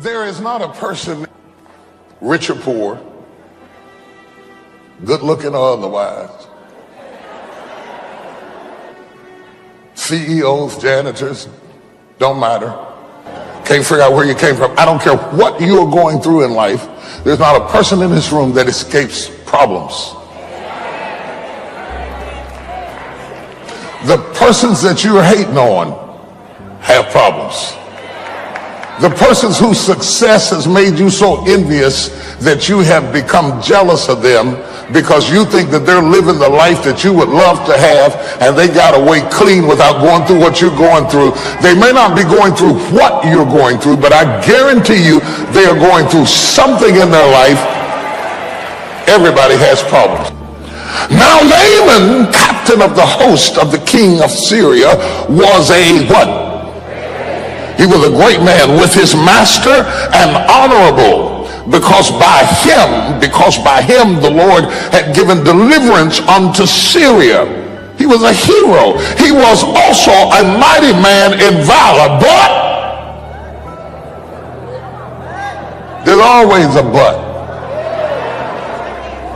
There is not a person, rich or poor, good looking or otherwise, CEOs, janitors, don't matter. Can't figure out where you came from. I don't care what you are going through in life. There's not a person in this room that escapes problems. The persons that you're hating on have problems. The persons whose success has made you so envious that you have become jealous of them because you think that they're living the life that you would love to have and they got away clean without going through what you're going through. They may not be going through what you're going through, but I guarantee you they are going through something in their life. Everybody has problems. Now Naaman, captain of the host of the king of Syria, was a what? He was a great man with his master and honorable, because by him the Lord had given deliverance unto Syria. He was a hero. He was also a mighty man in valor. But there's always a but.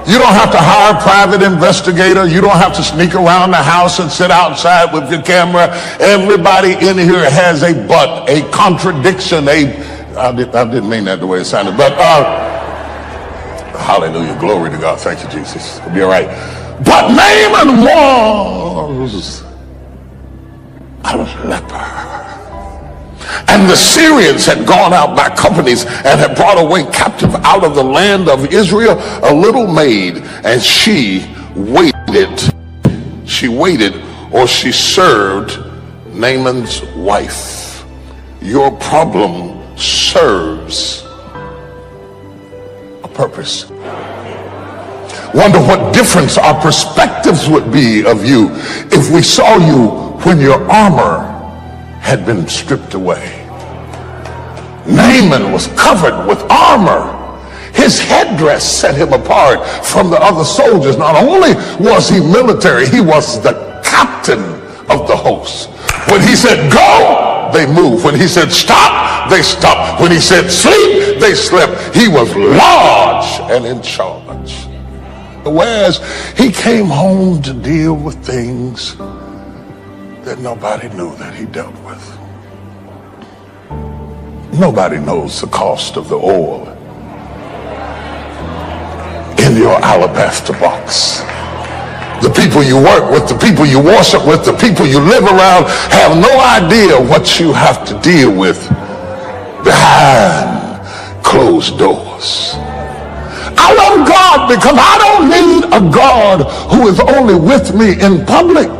You don't have to hire a private investigator. You don't have to sneak around the house and sit outside with your camera. Everybody in here has a but, a contradiction, I didn't mean that the way it sounded, but hallelujah, glory to God. Thank you, Jesus. It'll be all right. But Naaman was a leper. And the Syrians had gone out by companies and had brought away captive out of the land of Israel a little maid, and she waited, or she served Naaman's wife. Your problem serves a purpose. Wonder what difference our perspectives would be of you if we saw you when your armor had been stripped away. Naaman was covered with armor. His headdress set him apart from the other soldiers. Not only was he military, he was the captain of the host. When he said go, they moved. When he said stop, they stopped. When he said sleep, they slept. He was large and in charge. Whereas he came home to deal with things that nobody knew that he dealt with. Nobody knows the cost of the oil in your alabaster box. The people you work with, the people you worship with, the people you live around have no idea what you have to deal with behind closed doors. I love God because I don't need a God who is only with me in public.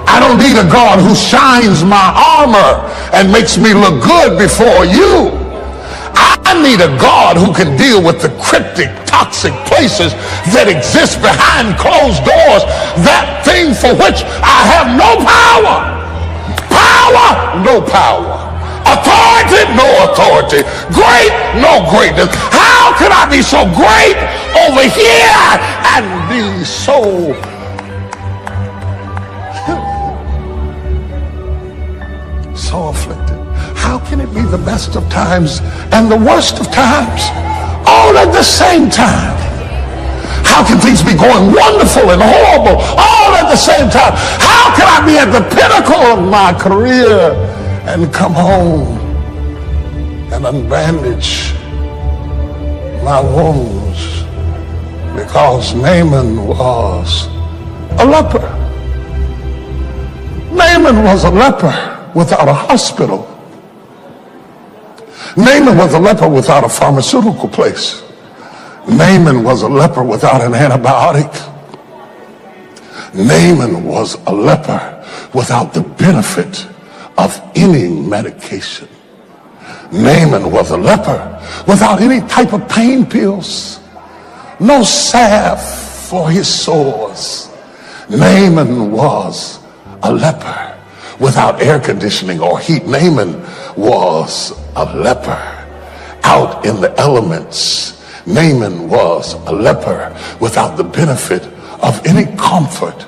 I don't need a God who shines my armor and makes me look good before you. I need a God who can deal with the cryptic, toxic places that exist behind closed doors, that thing for which I have no power. Power, no power. Authority, no authority. Great, no greatness. How can I be so great over here and be so afflicted? How can it be the best of times and the worst of times all at the same time? How can things be going wonderful and horrible all at the same time? How can I be at the pinnacle of my career and come home and unbandage my wounds? Because Naaman was a leper. Naaman was a leper without a hospital. Naaman was a leper without a pharmaceutical place. Naaman was a leper without an antibiotic. Naaman was a leper without the benefit of any medication. Naaman was a leper without any type of pain pills, no salve for his sores. Naaman was a leper without air conditioning or heat. Naaman was a leper out in the elements. Naaman was a leper without the benefit of any comfort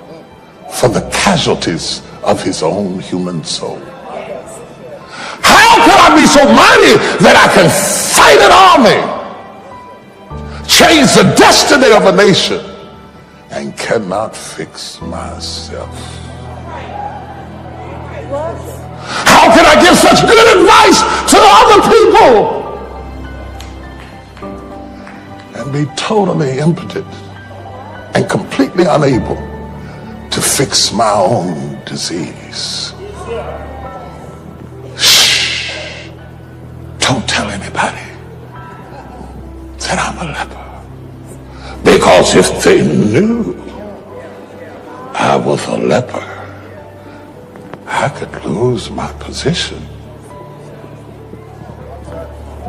for the casualties of his own human soul. How can I be so mighty that I can fight an army, change the destiny of a nation, and cannot fix myself? How can I give such good advice to other people and be totally impotent and completely unable to fix my own disease? Shh. Don't tell anybody that I'm a leper. Because if they knew I was a leper, I could lose my position.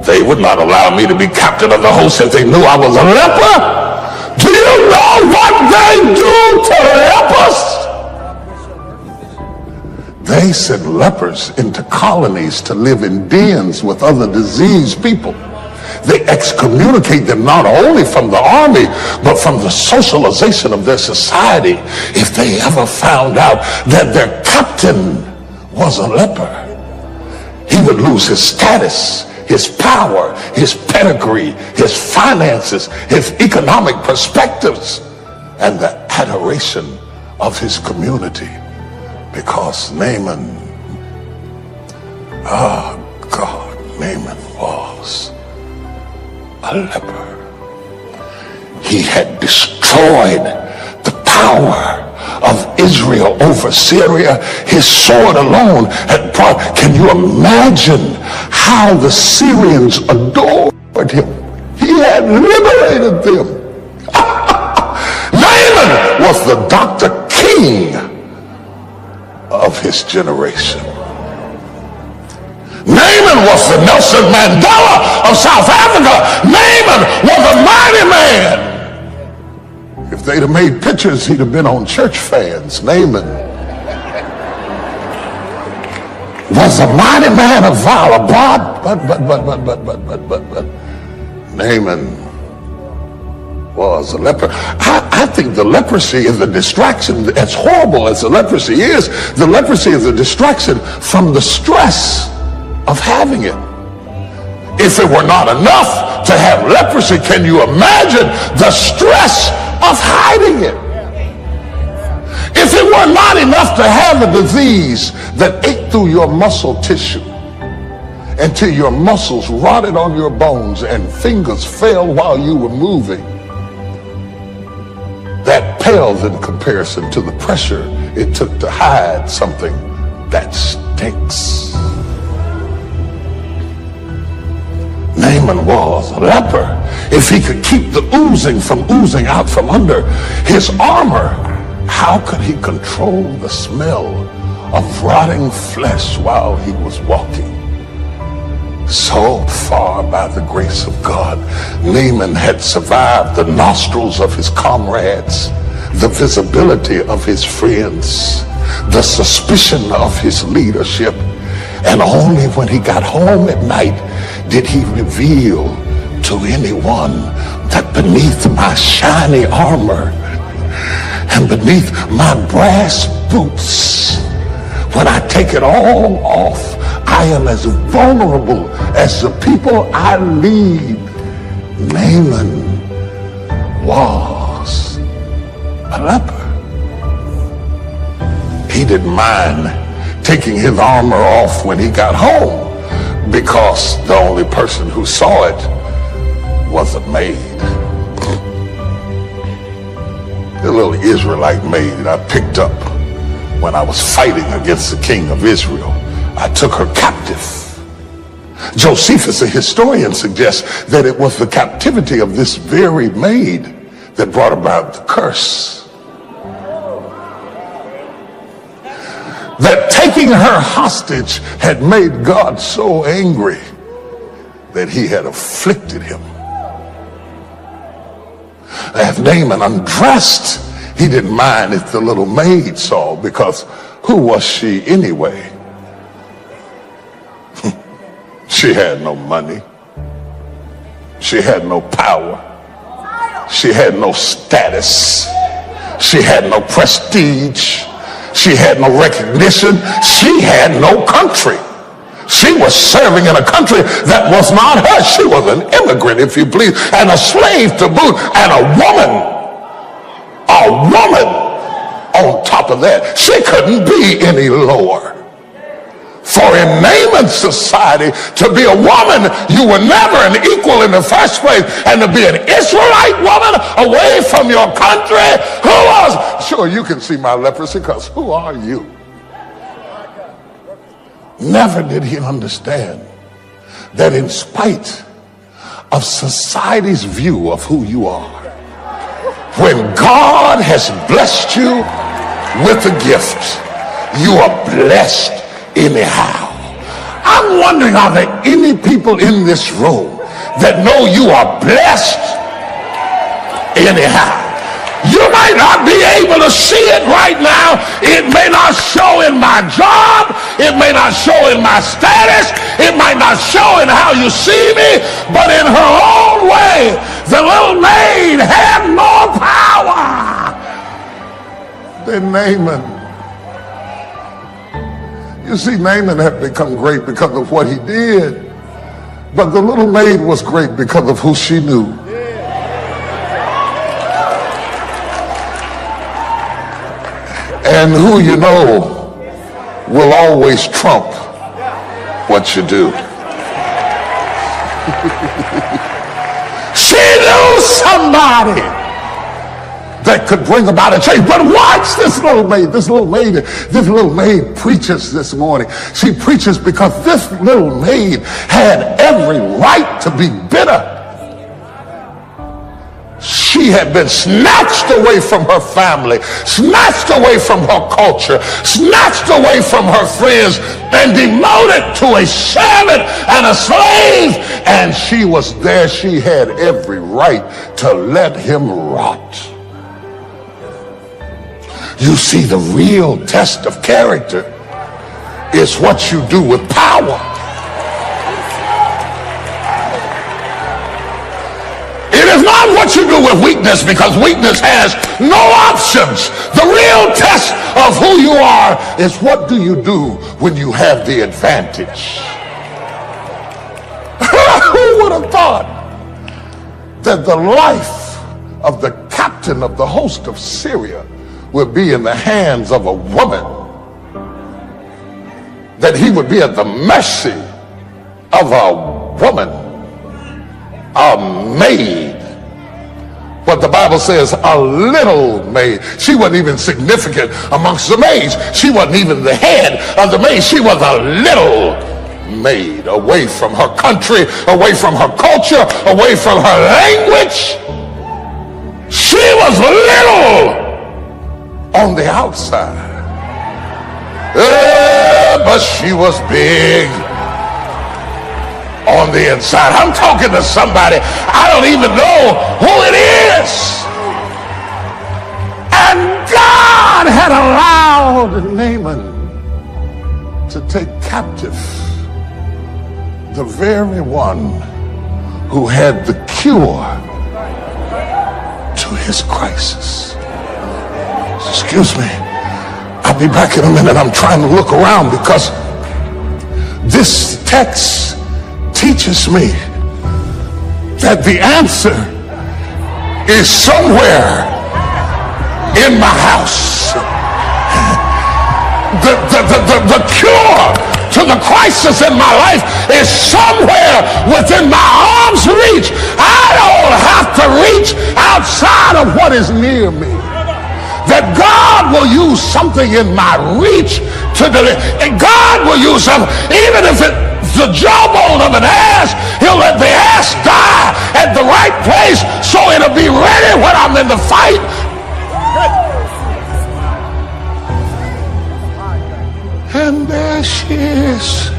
They would not allow me to be captain of the host if they knew I was a leper. Do you know what they do to lepers? They send lepers into colonies to live in dens with other diseased people. They excommunicate them not only from the army, but from the socialization of their society. If they ever found out that their captain was a leper, he would lose his status, his power, his pedigree, his finances, his economic perspectives, and the adoration of his community. Because Naaman, Naaman was a leper. He had destroyed the power of Israel over Syria. His sword alone had brought. Can you imagine how the Syrians adored him? He had liberated them. Naaman was the Dr. King of his generation. Naaman was the Nelson Mandela of South Africa. Naaman was a mighty man. If they'd have made pictures, he'd have been on church fans. Naaman was a mighty man of valor. But Naaman was a leper. I think the leprosy is a distraction. As horrible as the leprosy is a distraction from the stress of having it. If it were not enough to have leprosy, can you imagine the stress of hiding it? If it were not enough to have a disease that ate through your muscle tissue until your muscles rotted on your bones and fingers failed while you were moving, that pales in comparison to the pressure it took to hide something that stinks. Naaman was a leper. If he could keep the oozing from oozing out from under his armor, how could he control the smell of rotting flesh while he was walking? So far, by the grace of God, Naaman had survived the nostrils of his comrades, the visibility of his friends, the suspicion of his leadership, and only when he got home at night did he reveal to anyone that beneath my shiny armor and beneath my brass boots, when I take it all off, I am as vulnerable as the people I lead. Naaman was a leper. He didn't mind taking his armor off when he got home, because the only person who saw it was a maid. The little Israelite maid I picked up when I was fighting against the king of Israel. I took her captive. Josephus, a historian, suggests that it was the captivity of this very maid that brought about the curse. That taking her hostage had made God so angry that he had afflicted him. As Naaman undressed, he didn't mind if the little maid saw, because who was she anyway? She had no money. She had no power. She had no status. She had no prestige. She had no recognition. She had no country. She was serving in a country that was not hers. She was an immigrant, if you please, and a slave to boot, and a woman on top of that. She couldn't be any lower. For in Naaman's society, to be a woman, you were never an equal in the first place. And to be an Israelite woman away from your country, who was? Sure, you can see my leprosy, because who are you? Never did he understand that in spite of society's view of who you are, when God has blessed you with a gift, you are blessed anyhow. I'm wondering, are there any people in this room that know you are blessed anyhow? You might not be able to see it right now. It may not show in my job. It may not show in my status. It might not show in how you see me. But in her own way, the little maid had more power than Naaman. You see, Naaman had become great because of what he did. But the little maid was great because of who she knew. And who you know will always trump what you do. She knew somebody that could bring about a change. But watch this little maid. This little maid preaches this morning. She preaches because this little maid had every right to be bitter. She had been snatched away from her family, snatched away from her culture, snatched away from her friends, and demoted to a servant and a slave. And she was there. She had every right to let him rot. You see, the real test of character is what you do with power. It is not what you do with weakness, because weakness has no options. The real test of who you are is what do you do when you have the advantage. Who would have thought that the life of the captain of the host of Syria would be in the hands of a woman, that he would be at the mercy of a woman, a maid. What the Bible says, a little maid. She wasn't even significant amongst the maids. She wasn't even the head of the maids. She was a little maid, away from her country, away from her culture, away from her language. She was little on the outside, but she was big on the inside. I'm talking to somebody, I don't even know who it is. And God had allowed Naaman to take captive the very one who had the cure to his crisis. Excuse me, I'll be back in a minute. I'm trying to look around because this text teaches me that the answer is somewhere in my house. The cure to the crisis in my life is somewhere within my arm's reach. I don't have to reach outside of what is near me. That God will use something in my reach to deliver. And God will use something, even if it's the jawbone of an ass, he'll let the ass die at the right place so it'll be ready when I'm in the fight. And there she is.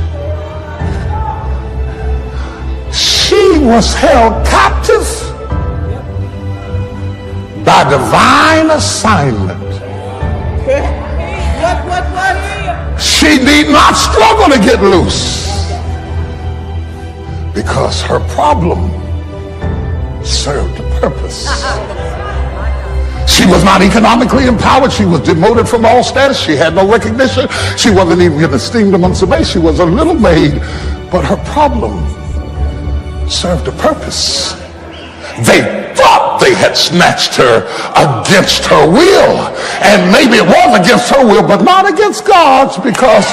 She was held captive by divine assignment. She need not struggle to get loose, because her problem served a purpose. She was not economically empowered. She was demoted from all status. She had no recognition. She wasn't even esteemed amongst the base. She was a little maid, but her problem served a purpose. They thought they had snatched her against her will. And maybe it was against her will, but not against God's, because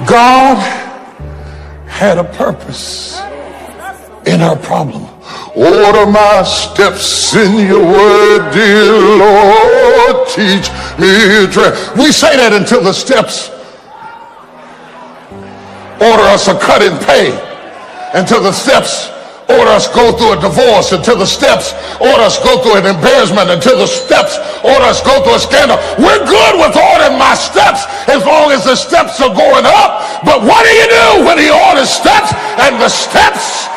God had a purpose in her problem. Order my steps in your word, dear Lord, teach me to. We say that until the steps order us a cut in pay, until the steps order us go through a divorce, until the steps order us go through an embarrassment, until the steps order us go through a scandal. We're good with ordering my steps as long as the steps are going up. But what do you do when he orders steps and the steps?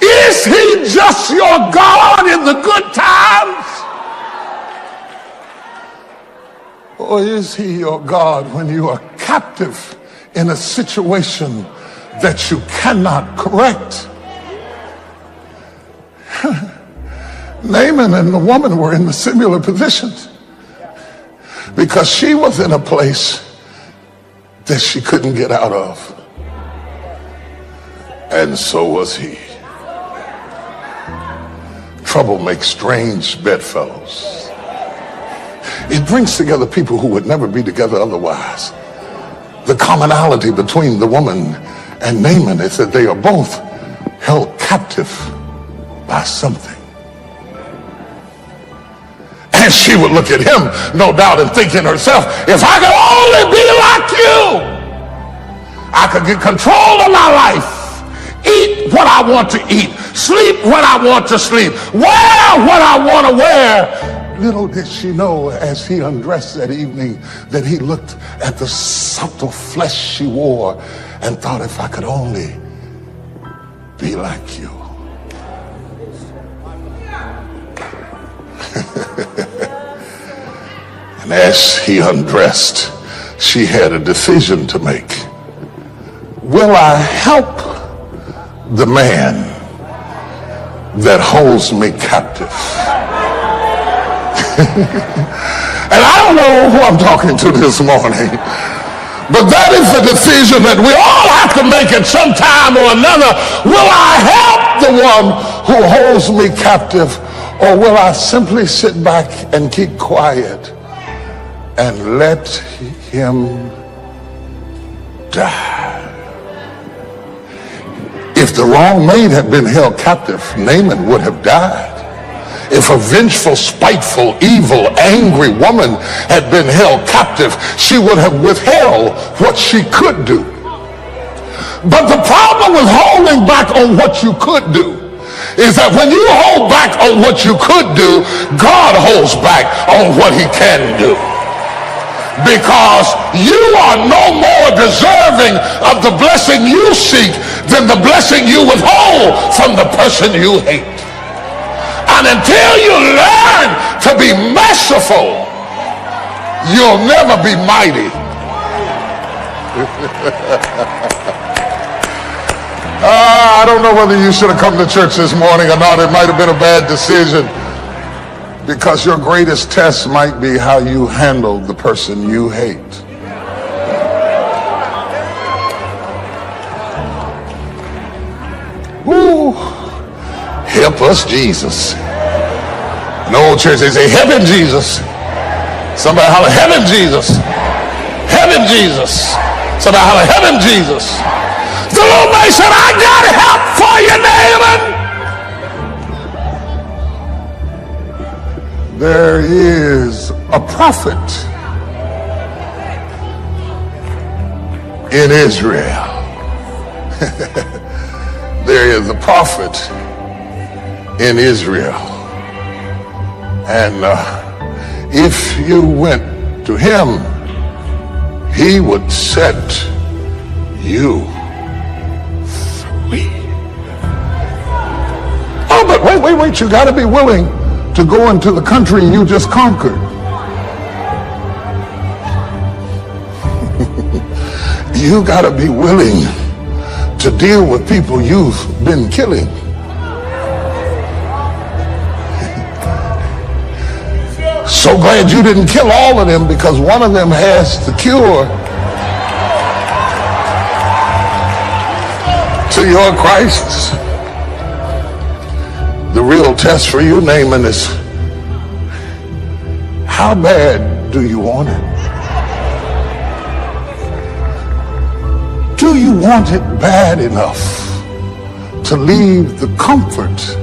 Is he just your God in the good times? Or is he your God when you are captive in a situation that you cannot correct? Naaman and the woman were in the similar positions because she was in a place that she couldn't get out of. And so was he. Trouble makes strange bedfellows. It brings together people who would never be together otherwise. The commonality between the woman and Naaman is that they are both held captive by something. And she would look at him, no doubt, and think in herself, if I could only be like you, I could get control of my life. Eat what I want to eat, sleep when I want to sleep, wear what I want to wear. Little did she know as he undressed that evening that he looked at the subtle flesh she wore and thought, if I could only be like you. And as he undressed, she had a decision to make. Will I help the man that holds me captive? And I don't know who I'm talking to this morning, but that is the decision that we all have to make at some time or another. Will I help the one who holds me captive, or will I simply sit back and keep quiet and let him die? If the wrong maid had been held captive, Naaman would have died. If a vengeful, spiteful, evil, angry woman had been held captive, she would have withheld what she could do. But the problem with holding back on what you could do is that when you hold back on what you could do, God holds back on what he can do. Because you are no more deserving of the blessing you seek than the blessing you withhold from the person you hate. And until you learn to be merciful, you'll never be mighty. I don't know whether you should have come to church this morning or not. It might have been a bad decision, because your greatest test might be how you handle the person you hate. Ooh, help us, Jesus. In the old church, they say, heaven, Jesus. Somebody holler, heaven, Jesus. Heaven, Jesus. Somebody holler, heaven, Jesus. The little man said, I got help for you, Naaman. There is a prophet in Israel. There is a prophet in Israel. And if you went to him, he would set you free. Oh, but wait, you got to be willing to go into the country you just conquered. You got to be willing to deal with people you've been killing. So glad you didn't kill all of them, because one of them has the cure to your crisis. The real test for you, Naaman, is how bad do you want it? Do you want it bad enough to leave the comfort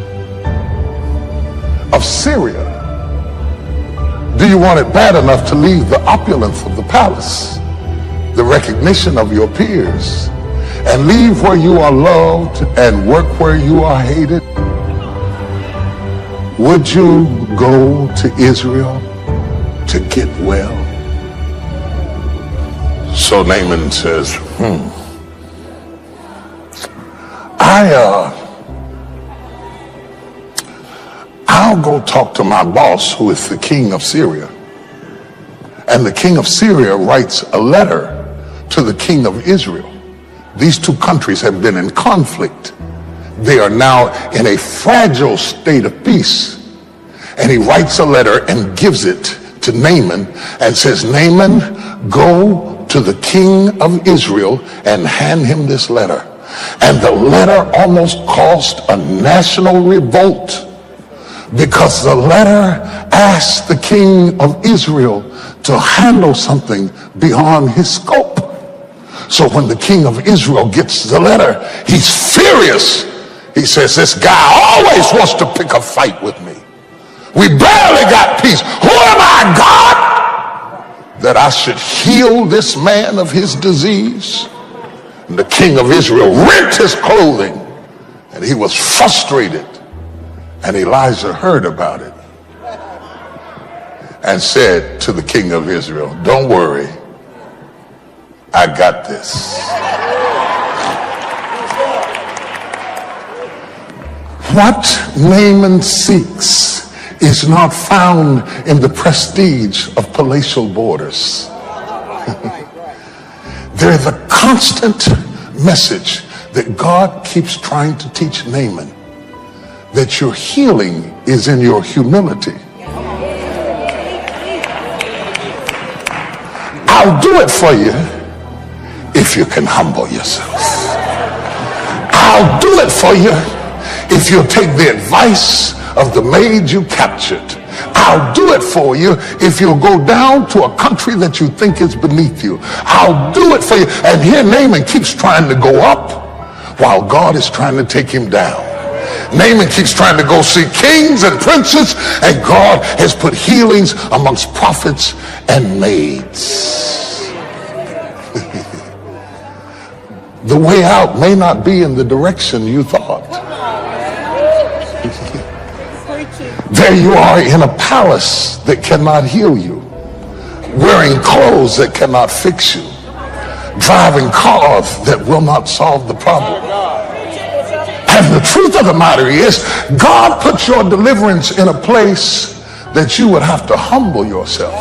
of Syria? Do you want it bad enough to leave the opulence of the palace, the recognition of your peers, and leave where you are loved and work where you are hated? Would you go to Israel to get well? So Naaman says, I'll go talk to my boss, who is the king of Syria. And the king of Syria writes a letter to the king of Israel. These two countries have been in conflict. They are now in a fragile state of peace. And he writes a letter and gives it to Naaman and says, Naaman, go to the king of Israel and hand him this letter. And the letter almost caused a national revolt, because the letter asked the king of Israel to handle something beyond his scope. So when the king of Israel gets the letter, he's furious. He says, this guy always wants to pick a fight with me. We barely got peace. Who am I, God, that I should heal this man of his disease? And the king of Israel rent his clothing, and he was frustrated. And Elijah heard about it and said to the king of Israel, don't worry, I got this. What Naaman seeks is not found in the prestige of palatial borders. There's a constant message that God keeps trying to teach Naaman, that your healing is in your humility. I'll do it for you if you can humble yourself. I'll do it for you if you'll take the advice of the maid you captured. I'll do it for you if you'll go down to a country that you think is beneath you. I'll do it for you. And here Naaman keeps trying to go up while God is trying to take him down. Naaman keeps trying to go see kings and princes, and God has put healings amongst prophets and maids. The way out may not be in the direction you thought. There you are in a palace that cannot heal you, wearing clothes that cannot fix you, driving cars that will not solve the problem. And the truth of the matter is, God put your deliverance in a place that you would have to humble yourself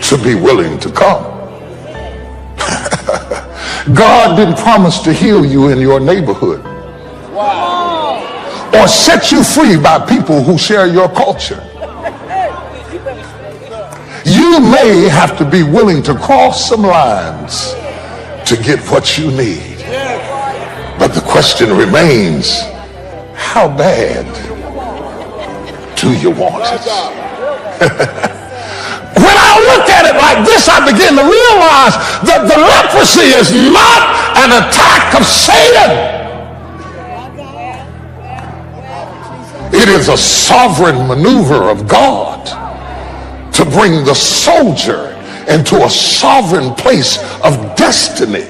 to be willing to come. God didn't promise to heal you in your neighborhood or set you free by people who share your culture. You may have to be willing to cross some lines to get what you need. But the question remains, how bad do you want it? When I looked at it like this, I began to realize that the leprosy is not an attack of Satan. It is a sovereign maneuver of God to bring the soldier into a sovereign place of destiny.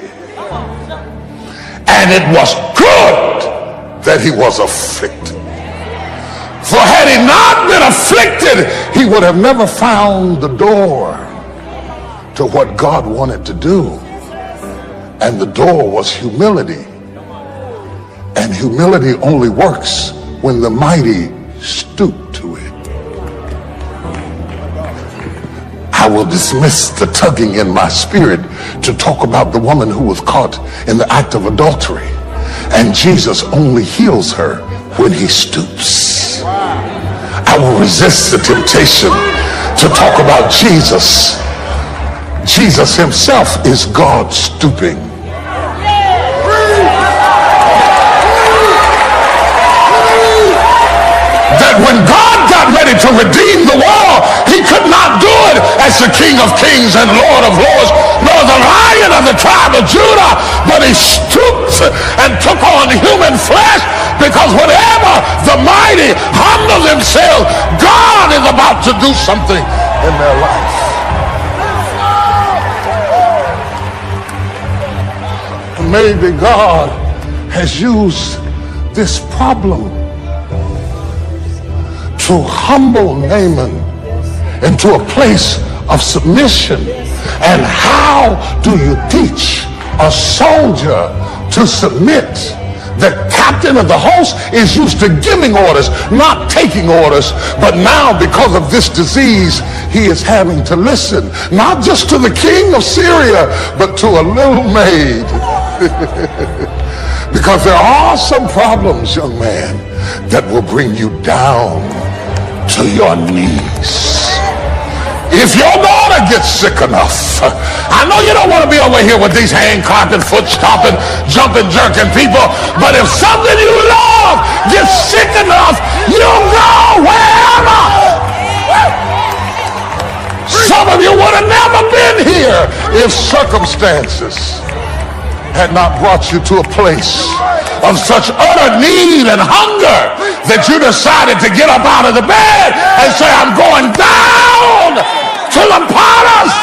And it was good that he was afflicted. For had he not been afflicted, he would have never found the door to what God wanted to do. And the door was humility. And humility only works when the mighty stoop to it. I will dismiss the tugging in my spirit to talk about the woman who was caught in the act of adultery. And Jesus only heals her when he stoops. I will resist the temptation to talk about Jesus. Jesus himself is God stooping. That when God got ready to redeem the world, he could not do it as the King of Kings and Lord of Lords, nor the Lion of the tribe of Judah, but he stooped and took on human flesh, because whenever the mighty humble themselves, God is about to do something in their life. Maybe God has used this problem to humble Naaman into a place of submission. And how do you teach a soldier to submit? The captain of the host is used to giving orders, not taking orders. But now, because of this disease, he is having to listen, not just to the king of Syria, but to a little maid. Because there are some problems, young man, that will bring you down to your knees. If your daughter gets sick enough, I know you don't want to be over here with these hand clapping, foot stomping, jumping, jerking people, but if something you love gets sick enough, you'll go wherever. Some of you would have never been here if circumstances had not brought you to a place of such utter need and hunger that you decided to get up out of the bed and say, I'm going down to the potter's.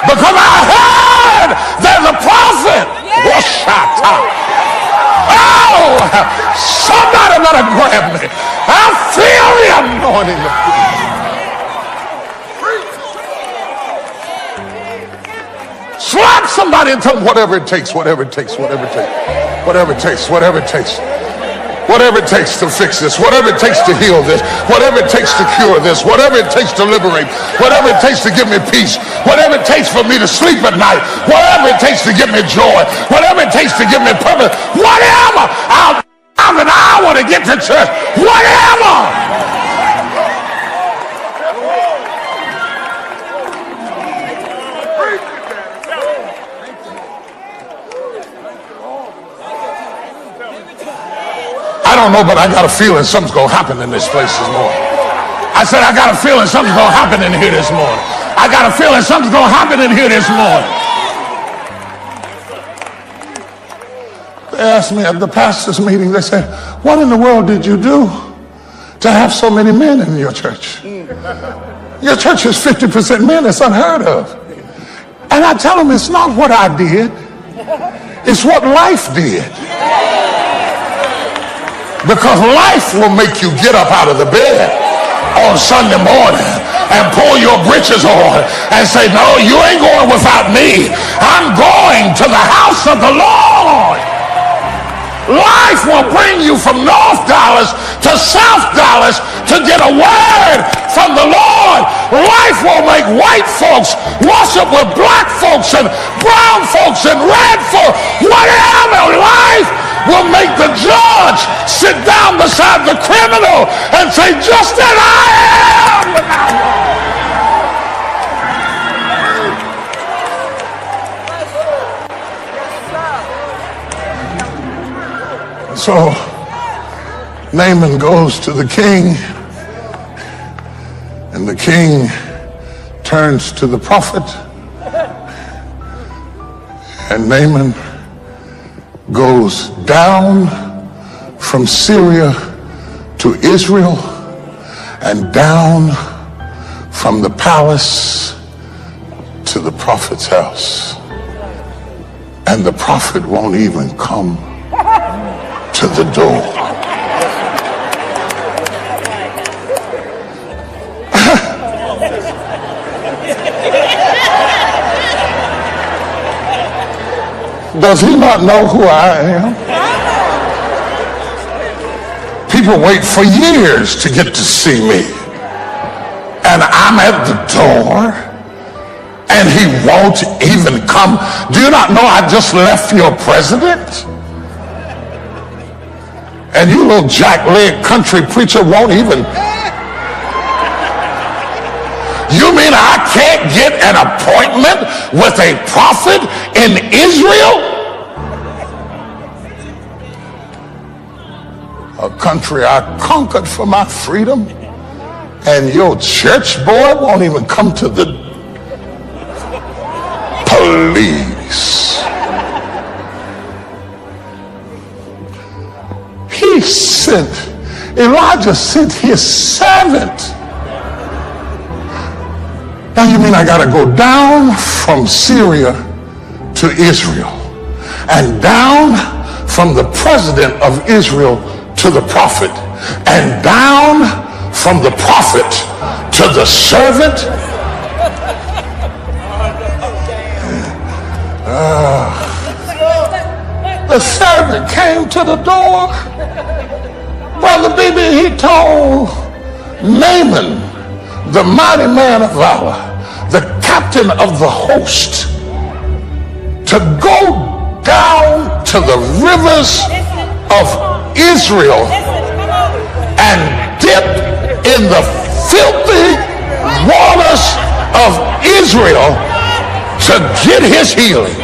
Because I heard there's a prophet. Oh, somebody better grab me. I feel the anointing of God. Slap somebody and tell them whatever it takes, whatever it takes, whatever it takes, whatever it takes, whatever it takes, whatever it takes to fix this, whatever it takes to heal this, whatever it takes to cure this, whatever it takes to liberate, whatever it takes to give me peace, whatever it takes for me to sleep at night, whatever it takes to give me joy, whatever it takes to give me purpose, whatever. I'll have an hour to get to church, whatever. I don't know, but I got a feeling something's going to happen in this place this morning. I said, I got a feeling something's going to happen in here this morning. I got a feeling something's going to happen in here this morning. They asked me at the pastor's meeting, they said, what in the world did you do to have so many men in your church? Your church is 50% men. It's unheard of. And I tell them, it's not what I did. It's what life did. Because life will make you get up out of the bed on Sunday morning and pull your britches on and say, no, you ain't going without me. I'm going to the house of the Lord. Life will bring you from North Dallas to South Dallas to get a word from the Lord. Life will make white folks worship with black folks and brown folks and red folks. Whatever. Life will make the judge sit down beside the criminal and say, just as I am. So Naaman goes to the king, and the king turns to the prophet, and Naaman goes down from Syria to Israel and down from the palace to the prophet's house. And the prophet won't even come to the door. Does he not know who I am? People wait for years to get to see me. and I'm at the door, and he won't even come. Do you not know I just left your president? And you little jack-leg country preacher won't even. You mean I can't get an appointment with a prophet in Israel? A country I conquered for my freedom, and your church boy won't even come to the police. Elijah sent his servant. Now you mean I got to go down from Syria to Israel, and down from the president of Israel to the prophet, and down from the prophet to the servant? The servant came to the door. Brother BB, he told Naaman, the mighty man of valor, the captain of the host, to go down to the rivers of Israel and dip in the filthy waters of Israel to get his healing.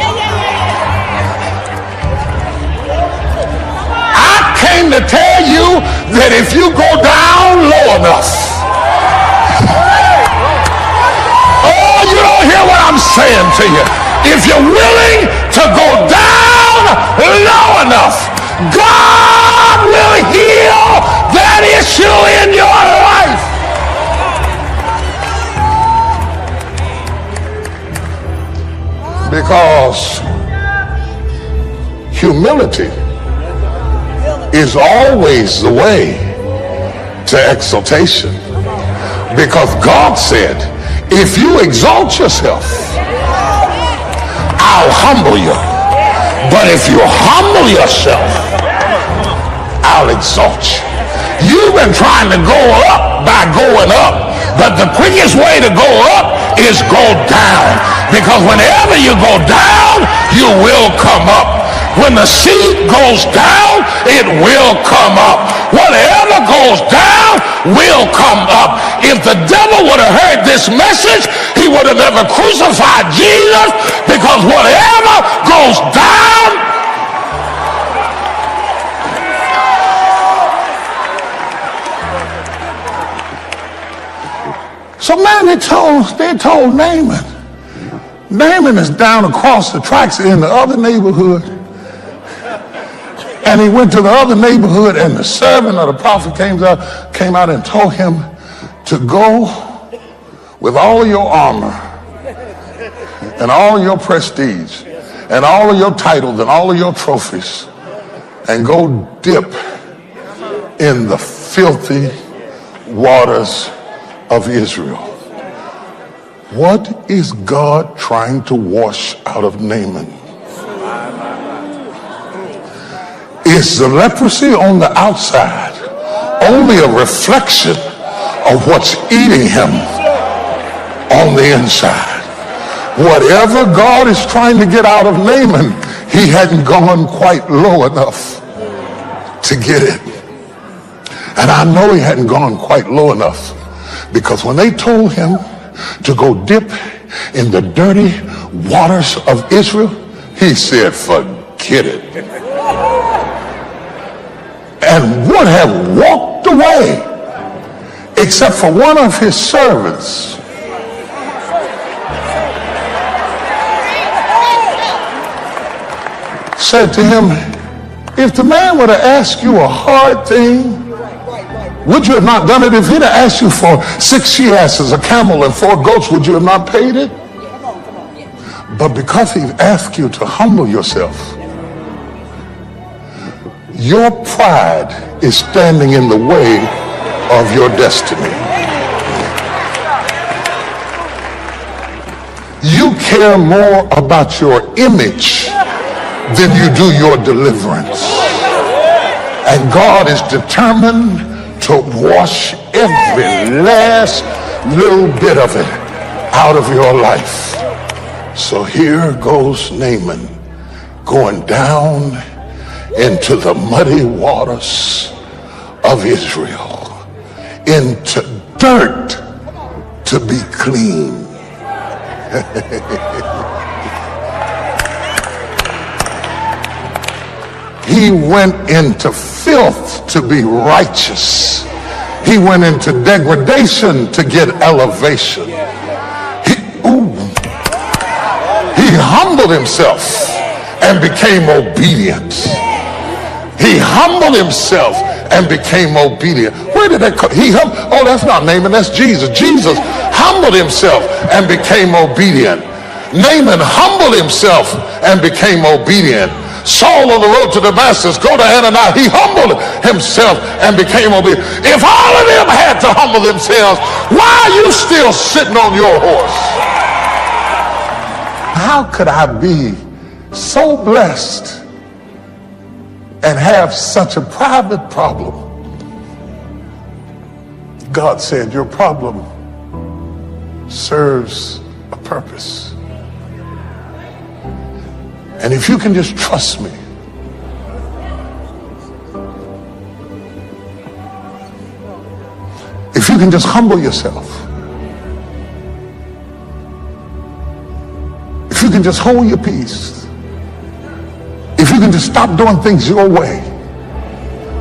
I came to tell you that if you go down low enough, oh, you don't hear what I'm saying to you. If you're willing to go down low enough, God will heal that issue in your life. Because humility is always the way to exaltation. Because God said, if you exalt yourself, I'll humble you. But if you humble yourself, I'll exalt you. You've been trying to go up by going up, but the quickest way to go up is go down. Because whenever you go down, you will come up. When the seed goes down, it will come up. Whatever goes down will come up. If the devil would have heard this message, he would have never crucified Jesus, because whatever goes down, so man, they told Naaman. Naaman is down across the tracks in the other neighborhood. And he went to the other neighborhood, and the servant of the prophet came out and told him to go with all of your armor and all of your prestige and all of your titles and all of your trophies and go dip in the filthy waters of Israel. What is God trying to wash out of Naaman? Is the leprosy on the outside only a reflection of what's eating him on the inside? Whatever God is trying to get out of Naaman, he hadn't gone quite low enough to get it. And I know he hadn't gone quite low enough, because when they told him to go dip in the dirty waters of Israel, he said, forget it. And would have walked away, except for one of his servants. Said to him, if the man would have asked you a hard thing, would you have not done it? If he'd have asked you for 6 she-asses, a camel, and 4 goats, would you have not paid it? But because he asked you to humble yourself, your pride is standing in the way of your destiny. You care more about your image than you do your deliverance. And God is determined to wash every last little bit of it out of your life. So here goes Naaman going down into the muddy waters of Israel, into dirt to be clean. He went into filth to be righteous. He went into degradation to get elevation. He humbled himself and became obedient. He humbled himself and became obedient. Where did that come? Oh, that's not Naaman, that's Jesus. Jesus humbled himself and became obedient. Naaman humbled himself and became obedient. Saul on the road to Damascus, go to Ananias, he humbled himself and became obedient. If all of them had to humble themselves, why are you still sitting on your horse? How could I be so blessed and have such a private problem? God said, your problem serves a purpose. And if you can just trust me, if you can just humble yourself, if you can just hold your peace, if you can just stop doing things your way,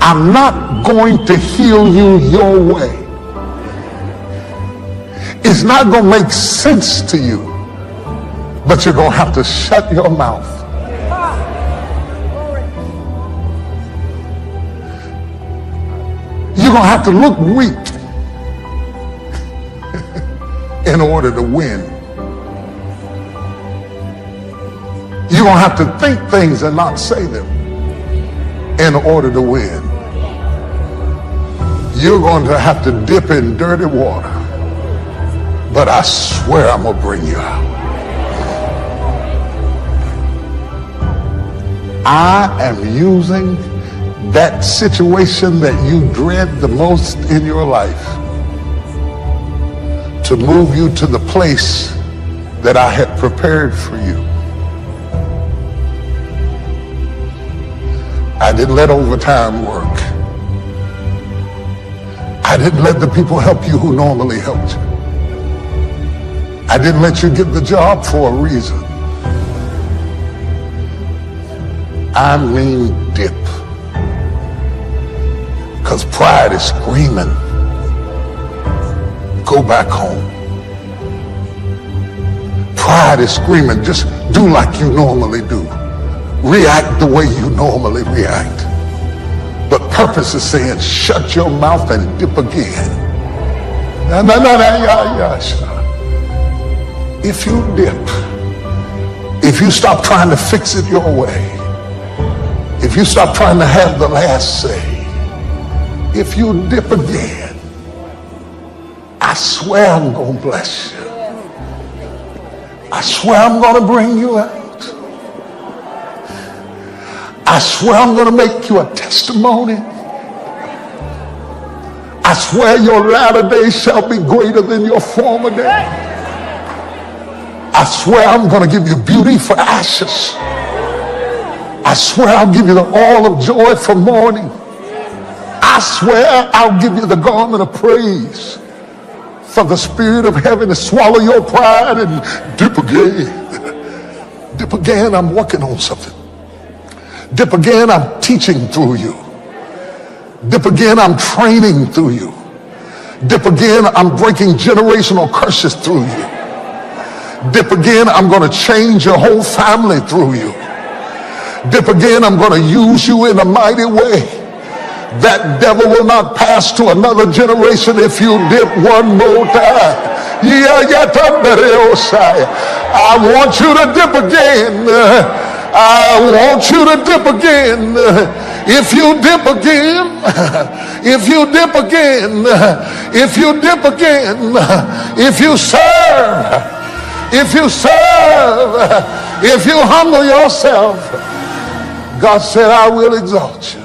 I'm not going to heal you your way. It's not going to make sense to you, but you're going to have to shut your mouth. You're going to have to look weak in order to win. You're going to have to think things and not say them in order to win. You're going to have to dip in dirty water, but I swear I'm going to bring you out. I am using that situation that you dread the most in your life to move you to the place that I had prepared for you. I didn't let overtime work. I didn't let the people help you who normally helped you. I didn't let you get the job for a reason. I mean dip. Because pride is screaming, go back home. Pride is screaming, just do like you normally do. React the way you normally react. But purpose is saying, shut your mouth and dip again. If you dip, if you stop trying to fix it your way, if you stop trying to have the last say, if you dip again, I swear I'm going to bless you. I swear I'm going to bring you out. I swear I'm going to make you a testimony. I swear your latter days shall be greater than your former day. I swear I'm going to give you beauty for ashes. I swear I'll give you the oil of joy for mourning. I swear I'll give you the garment of praise for the spirit of heaven to swallow your pride and dip again. Dip again, I'm working on something. Dip again, I'm teaching through you. Dip again, I'm training through you. Dip again, I'm breaking generational curses through you. Dip again, I'm going to change your whole family through you. Dip again, I'm going to use you in a mighty way. That devil will not pass to another generation if you dip one more time. I want you to dip again. I want you to dip again. If you dip again, if you dip again, if you dip again, if you serve, if you serve, if you humble yourself, God said, I will exalt you.